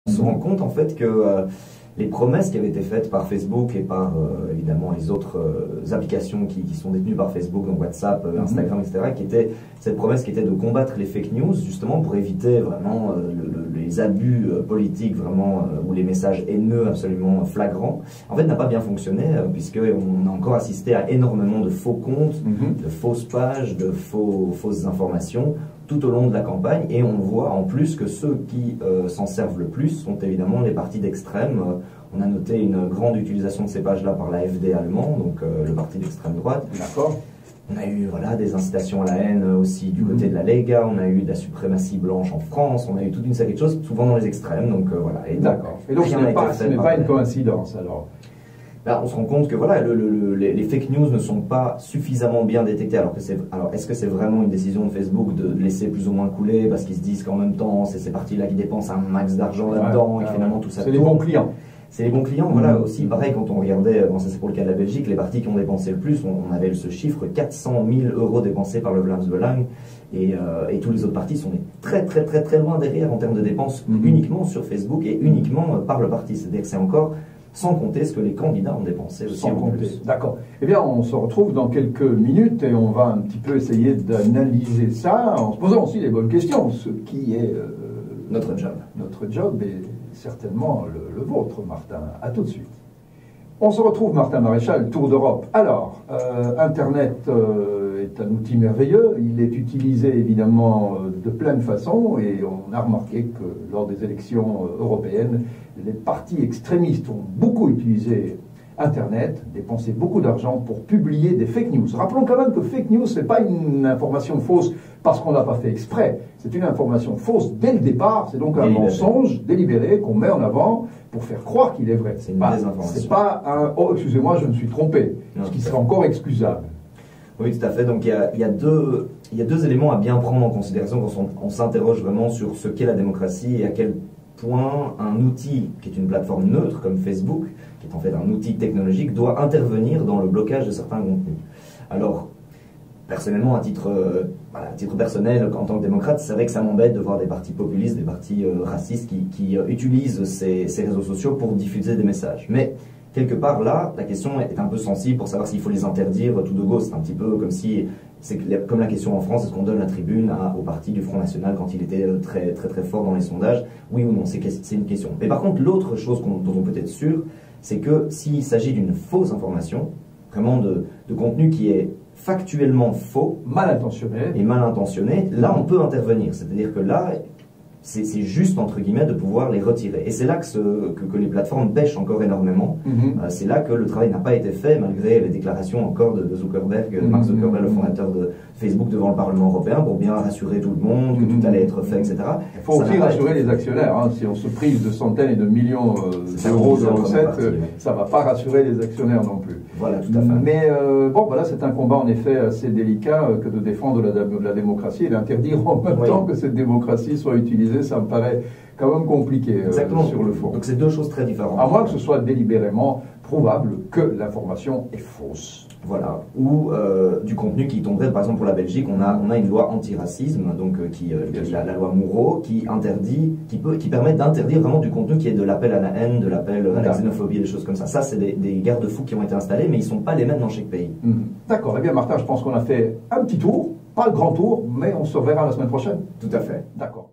On se rend compte en fait que les promesses qui avaient été faites par Facebook et par évidemment les autres applications qui sont détenues par Facebook, donc WhatsApp, Instagram, etc., cette promesse qui était de combattre les fake news, justement pour éviter vraiment les abus politiques vraiment ou les messages haineux absolument flagrants, en fait n'a pas bien fonctionné puisqu'on a encore assisté à énormément de faux comptes, de fausses pages, de fausses informations tout au long de la campagne, et on voit en plus que ceux qui s'en servent le plus sont évidemment les partis d'extrême. On a noté une grande utilisation de ces pages-là par l'AfD allemand, donc le parti d'extrême droite. D'accord. On a eu des incitations à la haine aussi du côté de la Lega, on a eu de la suprématie blanche en France, on a eu toute une série de choses, souvent dans les extrêmes. Donc voilà. D'accord. Et donc ce n'est pas une coïncidence alors? Là, on se rend compte que voilà, les fake news ne sont pas suffisamment bien détectés. Alors est-ce que c'est vraiment une décision de Facebook de laisser plus ou moins couler parce qu'ils se disent qu'en même temps, c'est ces partis-là qui dépensent un max d'argent là-dedans et finalement tout ça tourne. C'est les bons clients. C'est les bons clients, voilà. Aussi, pareil, quand on regardait, bon, ça c'est pour le cas de la Belgique, les partis qui ont dépensé le plus, on avait ce chiffre, 400 000 € dépensés par le Vlaams Belang, et tous les autres partis sont très loin derrière en termes de dépenses uniquement sur Facebook et uniquement par le parti. C'est-à-dire que c'est encore sans compter ce que les candidats ont dépensé aussi en plus. D'accord. Eh bien, on se retrouve dans quelques minutes et on va un petit peu essayer d'analyser ça en se posant aussi les bonnes questions, ce qui est notre job. Notre job est certainement le vôtre, Martin. À tout de suite. On se retrouve, Martin Maréchal, Tour d'Europe. Alors, Internet est un outil merveilleux. Il est utilisé évidemment de plein de façons et on a remarqué que lors des élections européennes, les partis extrémistes ont beaucoup utilisé Internet, dépensé beaucoup d'argent pour publier des fake news. Rappelons quand même que fake news, ce n'est pas une information fausse parce qu'on ne l'a pas fait exprès. C'est une information fausse dès le départ. C'est donc un mensonge délibéré qu'on met en avant pour faire croire qu'il est vrai. C'est une désinformation. C'est pas un « oh, excusez-moi, je me suis trompé », ce qui serait encore excusable. Oui, tout à fait. Donc il y a deux éléments à bien prendre en considération quand on s'interroge vraiment sur ce qu'est la démocratie et à quel point un outil qui est une plateforme neutre comme Facebook, qui est en fait un outil technologique, doit intervenir dans le blocage de certains contenus. Alors, personnellement, à titre personnel, en tant que démocrate, c'est vrai que ça m'embête de voir des partis populistes, des partis racistes qui utilisent ces réseaux sociaux pour diffuser des messages. Mais quelque part là, la question est un peu sensible pour savoir s'il faut les interdire tout de go. C'est un petit peu comme si, c'est comme la question en France, est-ce qu'on donne la tribune au parti du Front National quand il était très fort dans les sondages? Oui ou non, c'est une question. Mais par contre, l'autre chose dont on peut être sûr, c'est que s'il s'agit d'une fausse information, vraiment de contenu qui est factuellement faux, mal intentionné, là on peut intervenir. C'est-à-dire que là, c'est juste, entre guillemets, de pouvoir les retirer. Et c'est là que les plateformes pêchent encore énormément. C'est là que le travail n'a pas été fait, malgré les déclarations encore de Zuckerberg, Mark Zuckerberg, le fondateur de Facebook, devant le Parlement européen, pour bien rassurer tout le monde, que tout allait être fait, etc. Il faut aussi rassurer les actionnaires. Hein. Si on se prive de centaines et de millions d'euros de recettes, ça ne va pas rassurer les actionnaires non plus. Voilà, tout à fait. Mais bon, voilà, c'est un combat en effet assez délicat que de défendre la démocratie et d'interdire en même temps que cette démocratie soit utilisée. Ça me paraît quand même compliqué sur le fond. Donc c'est deux choses très différentes. À moins que ce soit délibérément prouvable que l'information est fausse. Voilà. Ou du contenu qui tomberait, par exemple pour la Belgique, on a une loi anti-racisme, donc la loi Moureau, qui permet d'interdire vraiment du contenu qui est de l'appel à la haine, de l'appel à la xénophobie, des choses comme ça. Ça, c'est des garde-fous qui ont été installés, mais ils ne sont pas les mêmes dans chaque pays. D'accord. Eh bien, Martin, je pense qu'on a fait un petit tour, pas le grand tour, mais on se reverra la semaine prochaine. Tout à fait. D'accord.